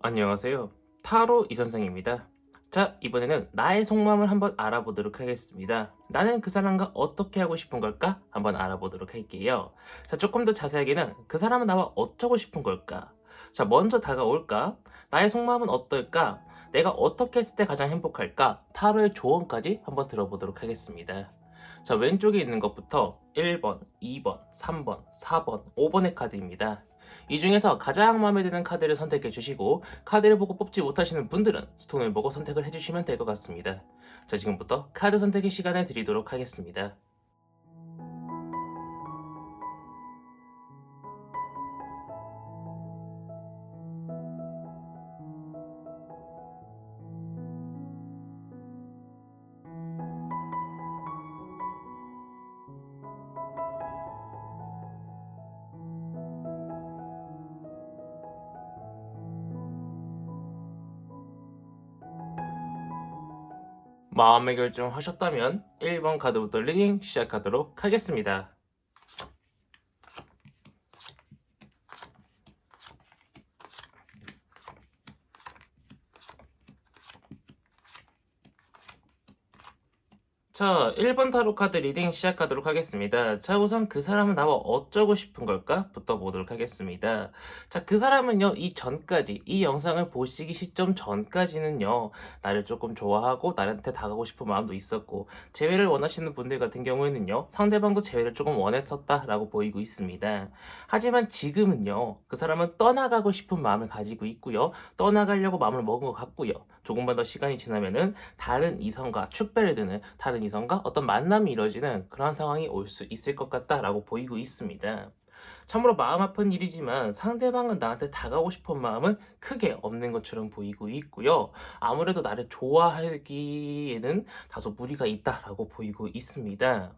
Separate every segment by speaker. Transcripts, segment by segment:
Speaker 1: 안녕하세요. 타로 이선생입니다. 자, 이번에는 나의 속마음을 한번 알아보도록 하겠습니다. 나는 그 사람과 어떻게 하고 싶은 걸까? 한번 알아보도록 할게요. 자, 조금 더 자세하게는 그 사람은 나와 어쩌고 싶은 걸까? 자, 먼저 다가올까? 나의 속마음은 어떨까? 내가 어떻게 했을 때 가장 행복할까? 타로의 조언까지 한번 들어보도록 하겠습니다. 자, 왼쪽에 있는 것부터 1번, 2번, 3번, 4번, 5번의 카드입니다. 이 중에서 가장 마음에 드는 카드를 선택해 주시고 카드를 보고 뽑지 못하시는 분들은 스톤을 보고 선택을 해주시면 될 것 같습니다. 자, 지금부터 카드 선택의 시간을 드리도록 하겠습니다. 마음의 결정하셨다면 1번 카드부터 리딩 시작하도록 하겠습니다. 자, 1번 타로 카드 리딩 시작하도록 하겠습니다. 자, 우선 그 사람은 나와 어쩌고 싶은 걸까? 부터 보도록 하겠습니다. 자, 그 사람은요, 이전까지, 이 영상을 보시기 시점 전까지는요, 나를 조금 좋아하고, 나한테 다가가고 싶은 마음도 있었고, 재회를 원하시는 분들 같은 경우에는요, 상대방도 재회를 조금 원했었다라고 보이고 있습니다. 하지만 지금은요, 그 사람은 떠나가고 싶은 마음을 가지고 있고요, 떠나가려고 마음을 먹은 것 같고요, 조금만 더 시간이 지나면은 다른 이성과 축배를 드는 다른 이성과 어떤 만남이 이루어지는 그러한 상황이 올 수 있을 것 같다라고 보이고 있습니다. 참으로 마음 아픈 일이지만 상대방은 나한테 다가오고 싶은 마음은 크게 없는 것처럼 보이고 있고요. 아무래도 나를 좋아하기에는 다소 무리가 있다라고 보이고 있습니다.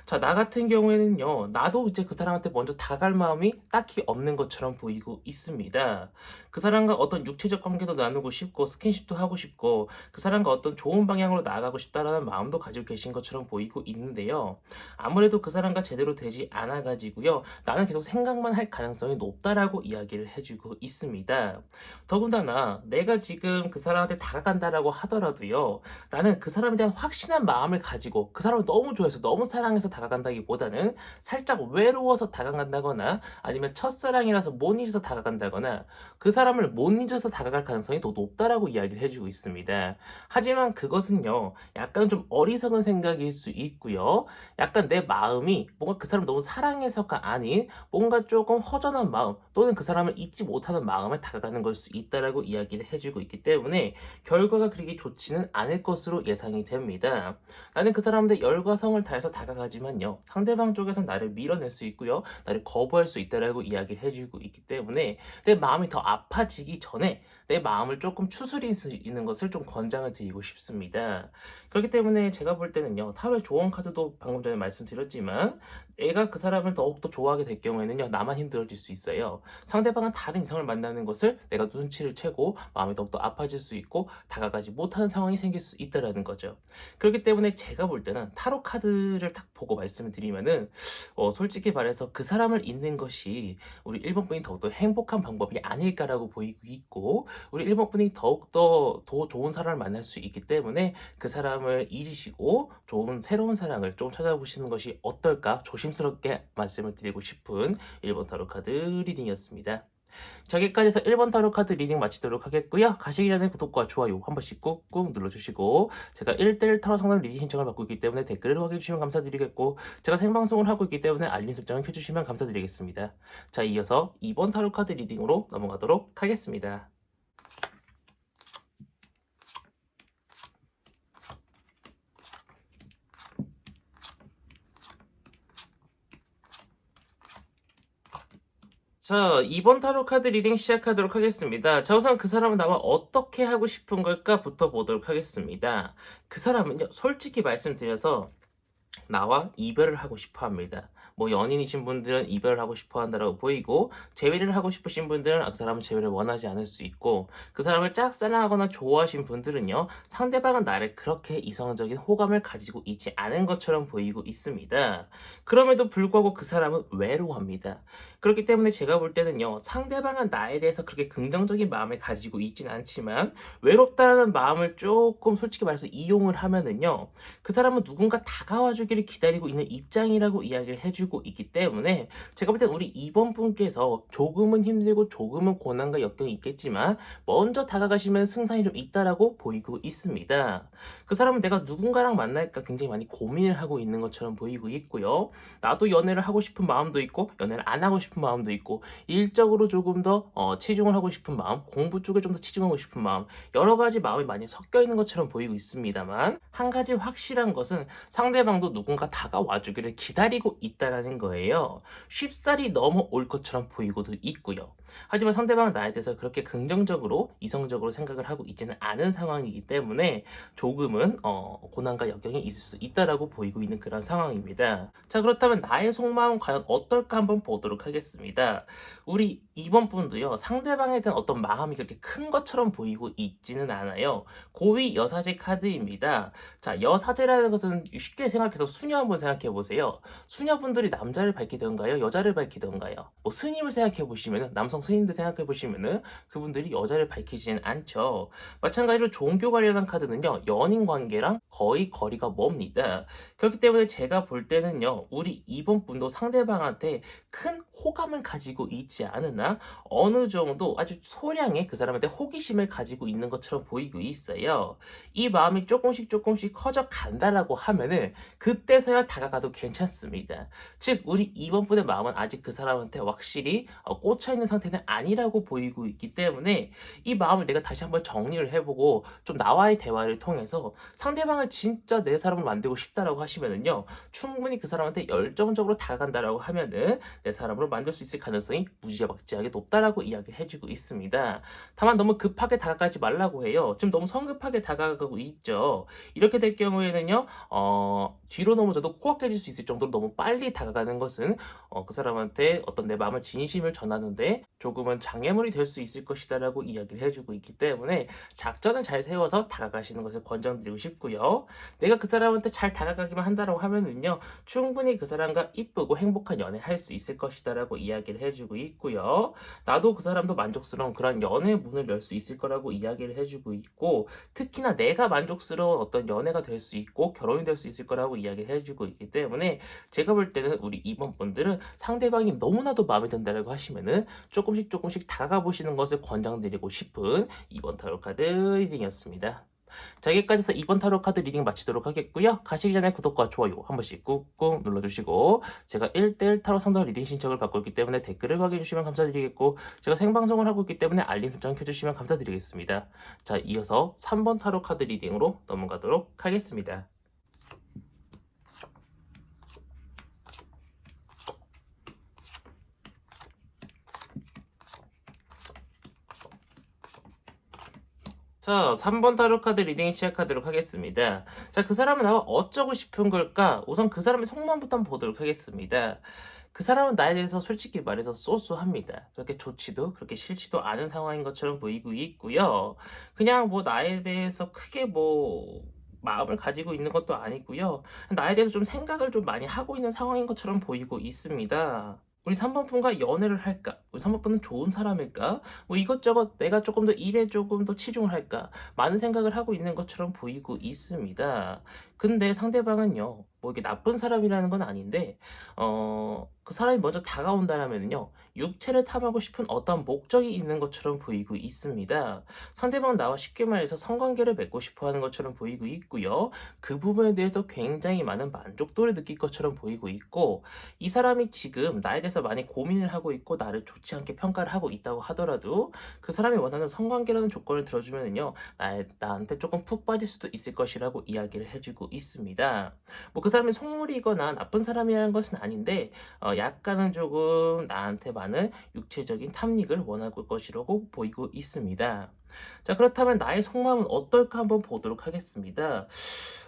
Speaker 1: 자, 나 같은 경우에는요, 나도 이제 그 사람한테 먼저 다가갈 마음이 딱히 없는 것처럼 보이고 있습니다. 그 사람과 어떤 육체적 관계도 나누고 싶고, 스킨십도 하고 싶고, 그 사람과 어떤 좋은 방향으로 나아가고 싶다라는 마음도 가지고 계신 것처럼 보이고 있는데요. 아무래도 그 사람과 제대로 되지 않아가지고요, 나는 계속 생각만 할 가능성이 높다라고 이야기를 해주고 있습니다. 더군다나, 내가 지금 그 사람한테 다가간다라고 하더라도요, 나는 그 사람에 대한 확신한 마음을 가지고 그 사람을 너무 좋아해서 너무 사랑해서 다가간다기보다는 살짝 외로워서 다가간다거나 아니면 첫사랑이라서 못 잊어서 다가간다거나 그 사람을 못 잊어서 다가갈 가능성이 더 높다라고 이야기를 해주고 있습니다. 하지만 그것은요, 약간 좀 어리석은 생각일 수 있고요. 약간 내 마음이 뭔가 그 사람을 너무 사랑해서가 아닌 뭔가 조금 허전한 마음 또는 그 사람을 잊지 못하는 마음에 다가가는 걸 수 있다라고 이야기를 해주고 있기 때문에 결과가 그렇게 좋지는 않을 것으로 예상이 됩니다. 나는 그 사람한테 열과 성을 다해서 다가가지만요. 상대방 쪽에서 나를 밀어낼 수 있고요. 나를 거부할 수 있다라고 이야기를 해주고 있기 때문에 내 마음이 더 아파지기 전에 내 마음을 조금 추스릴 수 있는 것을 좀 권장을 드리고 싶습니다. 그렇기 때문에 제가 볼 때는요. 타로의 조언 카드도 방금 전에 말씀드렸지만 내가 그 사람을 더욱더 좋아하게 될 경우에는요. 나만 힘들어질 수 있어요. 상대방은 다른 이성을 만나는 것을 내가 눈치를 채고 마음이 더욱더 아파질 수 있고 다가가지 못하는 상황이 생길 수 있다라는 거죠. 그렇기 때문에 제가 볼 때는 타로 카드를 딱 보고 말씀을 드리면은 솔직히 말해서 그 사람을 잊는 것이 우리 일본 분이 더욱더 행복한 방법이 아닐까라고 보이고 있고 우리 일본 분이 더욱더 더 좋은 사람을 만날 수 있기 때문에 그 사람을 잊으시고 좋은 새로운 사랑을 좀 찾아보시는 것이 어떨까 조심스럽게 말씀을 드리고 싶은 일본 타로 카드 리딩이었습니다. 자, 여기까지 해서 1번 타로 카드 리딩 마치도록 하겠고요. 가시기 전에 구독과 좋아요 한 번씩 꾹꾹 눌러주시고 제가 1대1 타로 상담 리딩 신청을 받고 있기 때문에 댓글을 확인해 주시면 감사드리겠고 제가 생방송을 하고 있기 때문에 알림 설정을 켜주시면 감사드리겠습니다. 자, 이어서 2번 타로 카드 리딩으로 넘어가도록 하겠습니다. 자, 2번 타로 카드 리딩 시작하도록 하겠습니다. 자, 우선 그 사람은 나와 어떻게 하고 싶은 걸까부터 보도록 하겠습니다. 그 사람은요, 솔직히 말씀드려서 나와 이별을 하고 싶어 합니다. 뭐 연인이신 분들은 이별을 하고 싶어 한다라고 보이고, 재회를 하고 싶으신 분들은 그 사람은 재회를 원하지 않을 수 있고, 그 사람을 짝사랑하거나 좋아하신 분들은요, 상대방은 나를 그렇게 이성적인 호감을 가지고 있지 않은 것처럼 보이고 있습니다. 그럼에도 불구하고 그 사람은 외로워합니다. 그렇기 때문에 제가 볼 때는요, 상대방은 나에 대해서 그렇게 긍정적인 마음을 가지고 있진 않지만, 외롭다라는 마음을 조금 솔직히 말해서 이용을 하면은요, 그 사람은 누군가 다가와 주기를 기다리고 있는 입장이라고 이야기를 해주고 있기 때문에, 제가 볼 땐 우리 2번 분께서 조금은 힘들고 조금은 고난과 역경이 있겠지만 먼저 다가가시면 승산이 좀 있다라고 보이고 있습니다. 그 사람은 내가 누군가랑 만날까 굉장히 많이 고민을 하고 있는 것처럼 보이고 있고요. 나도 연애를 하고 싶은 마음도 있고 연애를 안 하고 싶은 마음도 있고, 일적으로 조금 더 치중을 하고 싶은 마음, 공부 쪽에 좀 더 치중하고 싶은 마음, 여러 가지 마음이 많이 섞여 있는 것처럼 보이고 있습니다만, 한 가지 확실한 것은 상대방도 누군가 다가와 주기를 기다리고 있다라는 거예요. 쉽사리 넘어올 것처럼 보이고도 있고요. 하지만 상대방은 나에 대해서 그렇게 긍정적으로 이성적으로 생각을 하고 있지는 않은 상황이기 때문에 조금은 고난과 역경이 있을 수 있다라고 보이고 있는 그런 상황입니다. 자, 그렇다면 나의 속마음은 과연 어떨까 한번 보도록 하겠습니다. 우리 이번 분도요, 상대방에 대한 어떤 마음이 그렇게 큰 것처럼 보이고 있지는 않아요. 고위 여사제 카드입니다. 자, 여사제라는 것은 쉽게 생각해서 수녀 한번 생각해 보세요. 수녀분들이 남자를 밝히던가요? 여자를 밝히던가요? 뭐 스님을 생각해 보시면은, 남성 스님들 생각해 보시면은 그분들이 여자를 밝히지는 않죠. 마찬가지로 종교 관련한 카드는요, 연인 관계랑 거의 거리가 멉니다. 그렇기 때문에 제가 볼 때는요, 우리 이번 분도 상대방한테 큰 호감을 가지고 있지 않으나 어느 정도 아주 소량의 그 사람한테 호기심을 가지고 있는 것처럼 보이고 있어요. 이 마음이 조금씩 커져 간다라고 하면은 그때서야 다가가도 괜찮습니다. 즉, 우리 이번 분의 마음은 아직 그 사람한테 확실히 꽂혀 있는 상태는 아니라고 보이고 있기 때문에, 이 마음을 내가 다시 한번 정리를 해보고 좀 나와의 대화를 통해서 상대방을 진짜 내 사람을 만들고 싶다라고 하시면은요, 충분히 그 사람한테 열정적으로 다가간다라고 하면은 내 사람으로 만들 수 있을 가능성이 무지막지하게 높다라고 이야기를 해주고 있습니다. 다만 너무 급하게 다가가지 말라고 해요. 지금 너무 성급하게 다가가고 있죠. 이렇게 될 경우에는요, 뒤로 넘어져도 코앞해질 수 있을 정도로 너무 빨리 다가가는 것은 그 사람한테 어떤 내 마음을 진심을 전하는데 조금은 장애물이 될 수 있을 것이다라고 이야기를 해주고 있기 때문에, 작전을 잘 세워서 다가가시는 것을 권장드리고 싶고요. 내가 그 사람한테 잘 다가가기만 한다라고 하면은요, 충분히 그 사람과 이쁘고 행복한 연애 할 수 있을 것이다라고 이야기를 해주고 있고요. 나도 그 사람도 만족스러운 그런 연애 문을 열 수 있을 거라고 이야기를 해주고 있고, 특히나 내가 만족스러운 어떤 연애가 될 수 있고 결혼이 될 수 있을 거라고 이야기를 해주고 있기 때문에, 제가 볼 때는 우리 이번 분들은 상대방이 너무나도 마음에 든다라고 하시면은 조금씩 다가가 보시는 것을 권장드리고 싶은 이번 타로 카드 리딩이었습니다. 자, 여기까지 해서 이번 타로 카드 리딩 마치도록 하겠고요. 가시기 전에 구독과 좋아요 한 번씩 꾹꾹 눌러주시고, 제가 1대1 타로 상담 리딩 신청을 받고 있기 때문에 댓글을 확인해 주시면 감사드리겠고, 제가 생방송을 하고 있기 때문에 알림 설정 켜주시면 감사드리겠습니다. 자, 이어서 3번 타로 카드 리딩으로 넘어가도록 하겠습니다. 자, 3번 타로 카드 리딩 시작하도록 하겠습니다. 자, 그 사람은 나와 어쩌고 싶은 걸까? 우선 그 사람의 속마음부터 한번 보도록 하겠습니다. 그 사람은 나에 대해서 솔직히 말해서 쏘쏘합니다. 그렇게 좋지도 그렇게 싫지도 않은 상황인 것처럼 보이고 있고요. 그냥 뭐 나에 대해서 크게 뭐 마음을 가지고 있는 것도 아니고요. 나에 대해서 좀 생각을 좀 많이 하고 있는 상황인 것처럼 보이고 있습니다. 우리 3번 분과 연애를 할까? 우리 3번 분은 좋은 사람일까? 뭐 이것저것 내가 조금 더 일에 조금 더 치중을 할까? 많은 생각을 하고 있는 것처럼 보이고 있습니다. 근데 상대방은요, 뭐 이게 나쁜 사람이라는 건 아닌데, 그 사람이 먼저 다가온다라면요, 육체를 탐하고 싶은 어떤 목적이 있는 것처럼 보이고 있습니다. 상대방은 나와 쉽게 말해서 성관계를 맺고 싶어 하는 것처럼 보이고 있고요. 그 부분에 대해서 굉장히 많은 만족도를 느낄 것처럼 보이고 있고, 이 사람이 지금 나에 대해서 많이 고민을 하고 있고 나를 좋지 않게 평가를 하고 있다고 하더라도, 그 사람이 원하는 성관계라는 조건을 들어주면은요, 나한테 조금 푹 빠질 수도 있을 것이라고 이야기를 해주고 있습니다. 뭐 그 사람이 속물이거나 나쁜 사람이라는 것은 아닌데, 약간은 조금 나한테 많은 육체적인 탐닉을 원할 것이라고 보이고 있습니다. 자, 그렇다면 나의 속마음은 어떨까 한번 보도록 하겠습니다.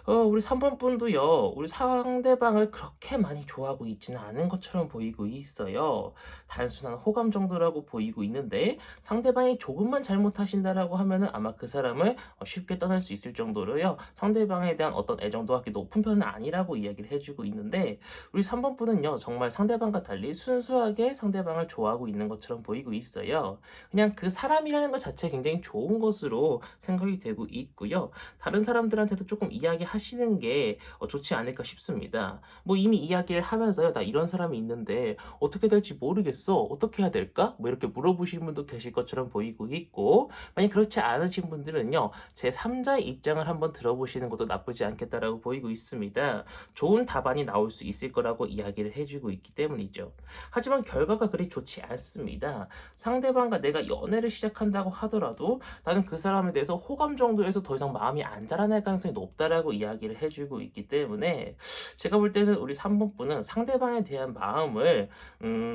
Speaker 1: 우리 3번 분도요. 우리 상대방을 그렇게 많이 좋아하고 있지는 않은 것처럼 보이고 있어요. 단순한 호감 정도라고 보이고 있는데 상대방이 조금만 잘못하신다라고 하면은 아마 그 사람을 쉽게 떠날 수 있을 정도로요. 상대방에 대한 어떤 애정도가 그렇게 높은 편은 아니라고 이야기를 해 주고 있는데 우리 3번 분은요. 정말 상대방과 달리 순수하게 상대방을 좋아하고 있는 것처럼 보이고 있어요. 그냥 그 사람이라는 것 자체가 굉장히 좋은 것으로 생각이 되고 있고요. 다른 사람들한테도 조금 이야기하시는 게 좋지 않을까 싶습니다. 뭐 이미 이야기를 하면서요. "나 이런 사람이 있는데 어떻게 될지 모르겠어. 어떻게 해야 될까?" 뭐 이렇게 물어보시는 분도 계실 것처럼 보이고 있고 만약 그렇지 않으신 분들은요. 제 3 자의 입장을 한번 들어보시는 것도 나쁘지 않겠다라고 보이고 있습니다. 좋은 답안이 나올 수 있을 거라고 이야기를 해 주고 있기 때문이죠. 하지만 결과가 그리 좋지 않습니다. 상대방과 내가 연애를 시작한다고 하더라도 나는 그 사람에 대해서 호감 정도에서 더 이상 마음이 안 자라날 가능성이 높다라고 이야기를 해 주고 있기 때문에 제가 볼 때는 우리 3번 분은 상대방에 대한 마음을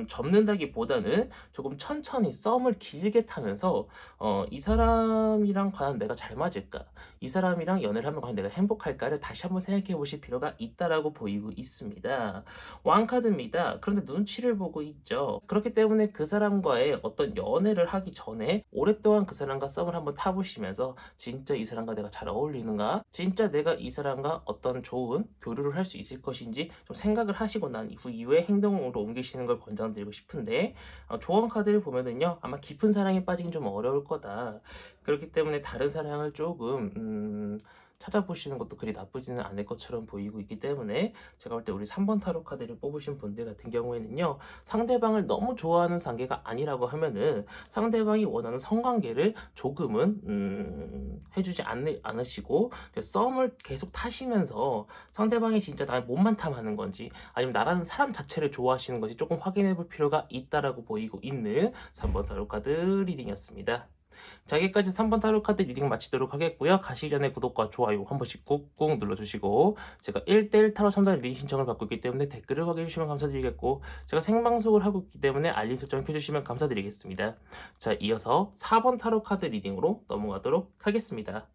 Speaker 1: 접는다기보다는 조금 천천히 썸을 길게 타면서 '이 사람이랑 과연 내가 잘 맞을까? 이 사람이랑 연애를 하면 과연 내가 행복할까?'를 다시 한번 생각해 보실 필요가 있다라고 보이고 있습니다. 왕카드입니다. 그런데 눈치를 보고 있죠. 그렇기 때문에 그 사람과의 어떤 연애를 하기 전에 오랫동안 그 사람과 썸을 한번 타 보시면서 '진짜 이 사람과 내가 잘 어울리는가? 진짜 내가 이 사람과 어떤 좋은 교류를 할 수 있을 것인지.' 좀 생각을 하시고 난 이후에 행동으로 옮기시는 걸 권장드리고 싶은데 조언 카드를 보면은요. 아마 깊은 사랑에 빠지긴 좀 어려울 거다. 그렇기 때문에 다른 사랑을 조금 찾아보시는 것도 그리 나쁘지는 않을 것처럼 보이고 있기 때문에 제가 볼 때 우리 3번 타로 카드를 뽑으신 분들 같은 경우에는요. 상대방을 너무 좋아하는 관계가 아니라고 하면은 상대방이 원하는 성관계를 조금은 해 주지 않으시고 썸을 계속 타시면서 상대방이 진짜 나의 몸만 탐하는 건지 아니면 나라는 사람 자체를 좋아하시는 건지 조금 확인해 볼 필요가 있다라고 보이고 있는 3번 타로 카드 리딩이었습니다. 자, 여기까지 3번 타로 카드 리딩 마치도록 하겠고요. 가시기 전에 구독과 좋아요 한 번씩 꾹꾹 눌러주시고 제가 1대1 타로 상담 리딩 신청을 받고 있기 때문에 댓글을 확인해 주시면 감사드리겠고 제가 생방송을 하고 있기 때문에 알림 설정 켜주시면 감사드리겠습니다. 자, 이어서 4번 타로 카드 리딩으로 넘어가도록 하겠습니다.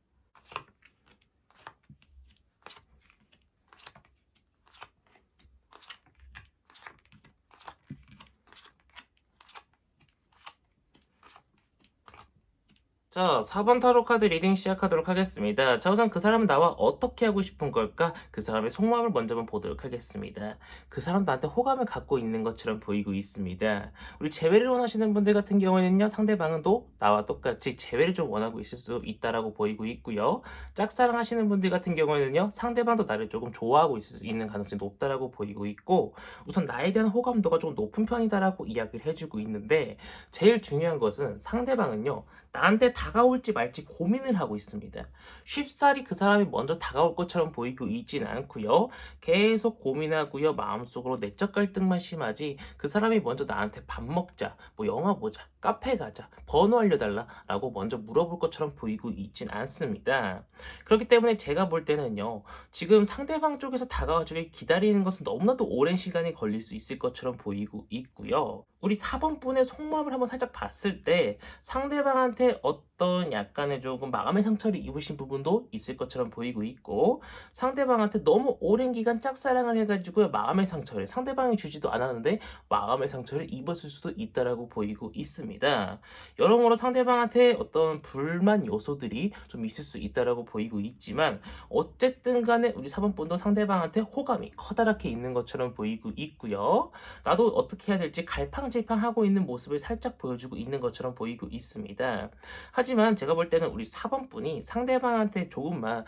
Speaker 1: 자, 4번 타로 카드 리딩 시작하도록 하겠습니다. 자, 우선 그 사람은 나와 어떻게 하고 싶은 걸까? 그 사람의 속마음을 먼저 한번 보도록 하겠습니다. 그 사람 나한테 호감을 갖고 있는 것처럼 보이고 있습니다. 우리 재회를 원하시는 분들 같은 경우에는요, 상대방은 또 나와 똑같이 재회를 좀 원하고 있을 수 있다라고 보이고 있고요. 짝사랑 하시는 분들 같은 경우에는요, 상대방도 나를 조금 좋아하고 있을 수 있는 가능성이 높다라고 보이고 있고, 우선 나에 대한 호감도가 좀 높은 편이다라고 이야기를 해주고 있는데, 제일 중요한 것은 상대방은요, 나한테 다가올지 말지 고민을 하고 있습니다. 쉽사리 그 사람이 먼저 다가올 것처럼 보이고 있지는 않고요. 계속 고민하고요. 마음속으로 내적 갈등만 심하지 그 사람이 먼저 나한테 밥 먹자, 뭐 영화 보자, 카페 가자, 번호 알려달라라고 먼저 물어볼 것처럼 보이고 있진 않습니다. 그렇기 때문에 제가 볼 때는요. 지금 상대방 쪽에서 다가와주길 기다리는 것은 너무나도 오랜 시간이 걸릴 수 있을 것처럼 보이고 있고요. 우리 4번 분의 속마음을 한번 살짝 봤을 때 상대방한테 어떤 약간의 조금 마음의 상처를 입으신 부분도 있을 것처럼 보이고 있고 상대방한테 너무 오랜 기간 짝사랑을 해가지고 마음의 상처를 상대방이 주지도 않았는데 마음의 상처를 입었을 수도 있다라고 보이고 있습니다. 여러모로 상대방한테 어떤 불만 요소들이 좀 있을 수 있다라고 보이고 있지만 어쨌든 간에 우리 4번 분도 상대방한테 호감이 커다랗게 있는 것처럼 보이고 있고요. 나도 어떻게 해야 될지 갈팡질팡하고 있는 모습을 살짝 보여주고 있는 것처럼 보이고 있습니다. 하지만 제가 볼 때는 우리 4번 분이 상대방한테 조금만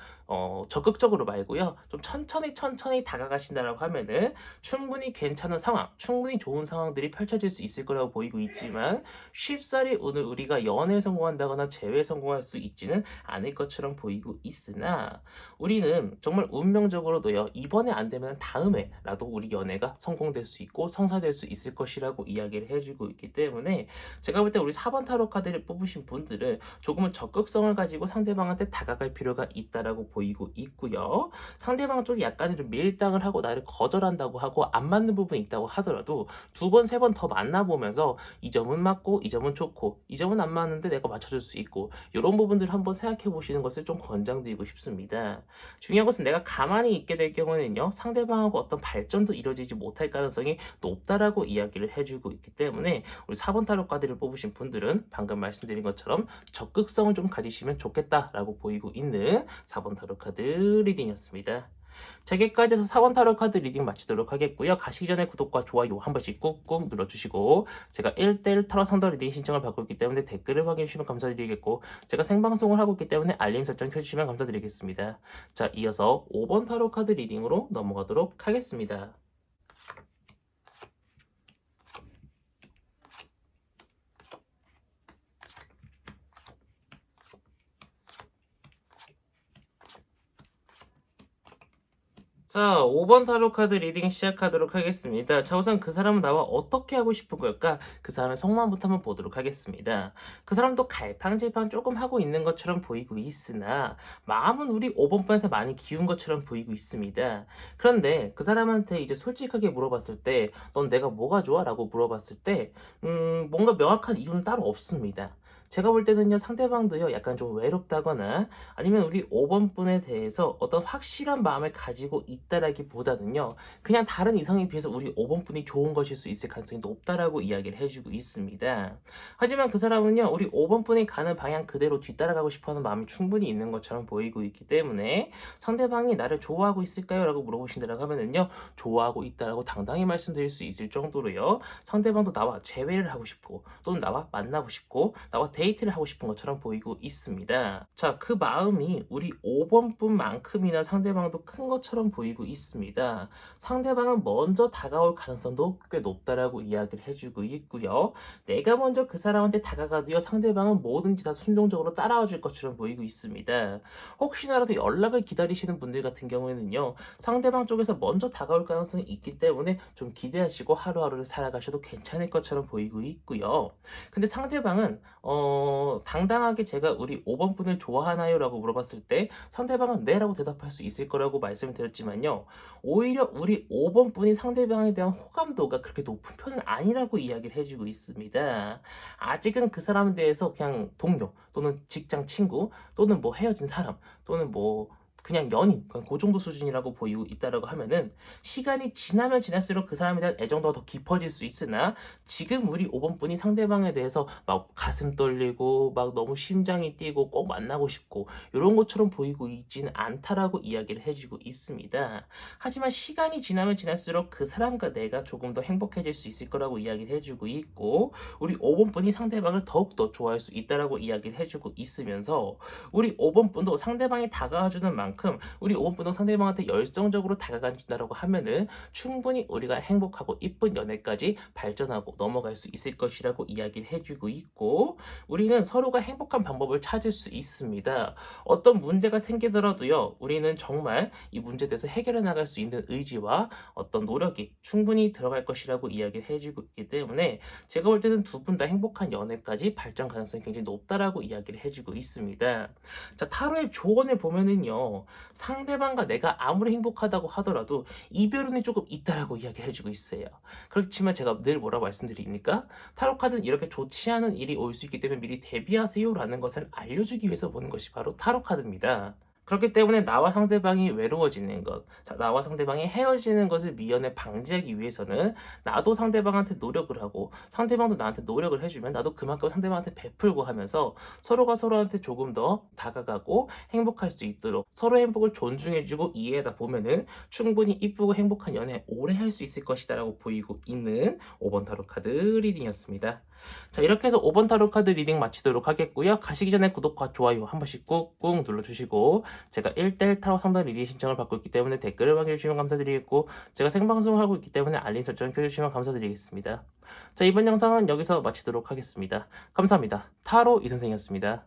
Speaker 1: 적극적으로 말고요. 좀 천천히 다가가신다라고 하면은 충분히 괜찮은 상황, 충분히 좋은 상황들이 펼쳐질 수 있을 거라고 보이고 있지만 쉽사리 오늘 우리가 연애에 성공한다거나 재회에 성공할 수 있지는 않을 것처럼 보이고 있으나 우리는 정말 운명적으로도요. 이번에 안 되면 다음에라도 우리 연애가 성공될 수 있고 성사될 수 있을 것이라고 이야기를 해주고 있기 때문에 제가 볼 때 우리 4번 타로 카드를 뽑으신 분들은 조금은 적극성을 가지고 상대방한테 다가갈 필요가 있다라고 보이고 있고요. 상대방 쪽이 약간은 좀 밀당을 하고 나를 거절한다고 하고 안 맞는 부분이 있다고 하더라도 두 번, 세 번 더 만나보면서 이 점은 맞고 이 점은 좋고 이 점은 안 맞는데 내가 맞춰줄 수 있고 이런 부분들 한번 생각해 보시는 것을 좀 권장드리고 싶습니다. 중요한 것은 내가 가만히 있게 될 경우에는요. 상대방하고 어떤 발전도 이루어지지 못할 가능성이 높다라고 이야기를 해주고 있기 때문에 우리 4번 타로 카드를 뽑으신 분들은 방금 말씀드린 것처럼 적극성을 좀 가지시면 좋겠다라고 보이고 있는 4번 타로 카드 리딩이었습니다. 자, 여기까지 해서 4번 타로 카드 리딩 마치도록 하겠고요. 가시기 전에 구독과 좋아요 한 번씩 꾹꾹 눌러주시고 제가 1대1 타로 상담 리딩 신청을 받고 있기 때문에 댓글을 확인해 주시면 감사드리겠고 제가 생방송을 하고 있기 때문에 알림 설정 켜주시면 감사드리겠습니다. 자, 이어서 5번 타로 카드 리딩으로 넘어가도록 하겠습니다. 자, 5번 타로 카드 리딩 시작하도록 하겠습니다. 자, 우선 그 사람은 나와 어떻게 하고 싶은 걸까? 그 사람의 속마음부터 한번 보도록 하겠습니다. 그 사람도 갈팡질팡 조금 하고 있는 것처럼 보이고 있으나 마음은 우리 5번 분한테 많이 기운 것처럼 보이고 있습니다. 그런데 그 사람한테 이제 솔직하게 물어봤을 때 넌 내가 뭐가 좋아? 라고 물어봤을 때 뭔가 명확한 이유는 따로 없습니다. 제가 볼 때는요, 상대방도요, 약간 좀 외롭다거나 아니면 우리 5번 분에 대해서 어떤 확실한 마음을 가지고 있다라기보다는요, 그냥 다른 이성에 비해서 우리 5번 분이 좋은 것일 수 있을 가능성이 높다라고 이야기를 해주고 있습니다. 하지만 그 사람은요, 우리 5번 분이 가는 방향 그대로 뒤따라가고 싶어하는 마음이 충분히 있는 것처럼 보이고 있기 때문에 상대방이 나를 좋아하고 있을까요? 라고 물어보신다고 하면은요, 좋아하고 있다라고 당당히 말씀드릴 수 있을 정도로요, 상대방도 나와 재회를 하고 싶고 또는 나와 만나고 싶고 나와 데이트를 하고 싶은 것처럼 보이고 있습니다. 자, 그 마음이 우리 5번 분만큼이나 상대방도 큰 것처럼 보이고 있습니다. 상대방은 먼저 다가올 가능성도 꽤 높다라고 이야기를 해주고 있고요. 내가 먼저 그 사람한테 다가가도요, 상대방은 뭐든지 다 순종적으로 따라와 줄 것처럼 보이고 있습니다. 혹시나라도 연락을 기다리시는 분들 같은 경우에는요, 상대방 쪽에서 먼저 다가올 가능성이 있기 때문에 좀 기대하시고 하루하루를 살아가셔도 괜찮을 것처럼 보이고 있고요. 근데 상대방은 당당하게 제가 우리 5번 분을 좋아하나요? 라고 물어봤을 때 상대방은 네 라고 대답할 수 있을 거라고 말씀을 드렸지만요. 오히려 우리 5번 분이 상대방에 대한 호감도가 그렇게 높은 편은 아니라고 이야기를 해주고 있습니다. 아직은 그 사람에 대해서 그냥 동료 또는 직장 친구 또는 뭐 헤어진 사람 또는 뭐 그냥 연인, 그냥 그 정도 수준이라고 보이고 있다라고 하면은 시간이 지나면 지날수록 그 사람에 대한 애정도가 더 깊어질 수 있으나 지금 우리 5번 분이 상대방에 대해서 막 가슴 떨리고 막 너무 심장이 뛰고 꼭 만나고 싶고 이런 것처럼 보이고 있지는 않다라고 이야기를 해주고 있습니다. 하지만 시간이 지나면 지날수록 그 사람과 내가 조금 더 행복해질 수 있을 거라고 이야기를 해주고 있고 우리 5번 분이 상대방을 더욱더 좋아할 수 있다라고 이야기를 해주고 있으면서 우리 5번 분도 상대방이 다가와주는 만큼 우리 5번 분도 상대방한테 열성적으로 다가간다라고 하면은 충분히 우리가 행복하고 이쁜 연애까지 발전하고 넘어갈 수 있을 것이라고 이야기를 해주고 있고 우리는 서로가 행복한 방법을 찾을 수 있습니다. 어떤 문제가 생기더라도요, 우리는 정말 이 문제에 대해서 해결해 나갈 수 있는 의지와 어떤 노력이 충분히 들어갈 것이라고 이야기를 해주고 있기 때문에 제가 볼 때는 두 분 다 행복한 연애까지 발전 가능성이 굉장히 높다라고 이야기를 해주고 있습니다. 자, 타로의 조언을 보면은요, 상대방과 내가 아무리 행복하다고 하더라도 이별운이 조금 있다라고 이야기를 해주고 있어요. 그렇지만 제가 늘 뭐라고 말씀드립니까? 타로 카드는 이렇게 좋지 않은 일이 올 수 있기 때문에 미리 대비하세요라는 것을 알려주기 위해서 보는 것이 바로 타로 카드입니다. 그렇기 때문에 나와 상대방이 외로워지는 것, 나와 상대방이 헤어지는 것을 미연에 방지하기 위해서는 나도 상대방한테 노력을 하고 상대방도 나한테 노력을 해주면 나도 그만큼 상대방한테 베풀고 하면서 서로가 서로한테 조금 더 다가가고 행복할 수 있도록 서로의 행복을 존중해주고 이해하다 보면은 충분히 이쁘고 행복한 연애 오래 할 수 있을 것이다라고 보이고 있는 5번 타로 카드 리딩이었습니다. 자, 이렇게 해서 5번 타로 카드 리딩 마치도록 하겠고요. 가시기 전에 구독과 좋아요 한 번씩 꾹꾹 눌러주시고 제가 1대1 타로 상담 리딩 신청을 받고 있기 때문에 댓글을 확인해 주시면 감사드리겠고 제가 생방송을 하고 있기 때문에 알림 설정 켜주시면 감사드리겠습니다. 자, 이번 영상은 여기서 마치도록 하겠습니다. 감사합니다. 타로 이선생이었습니다.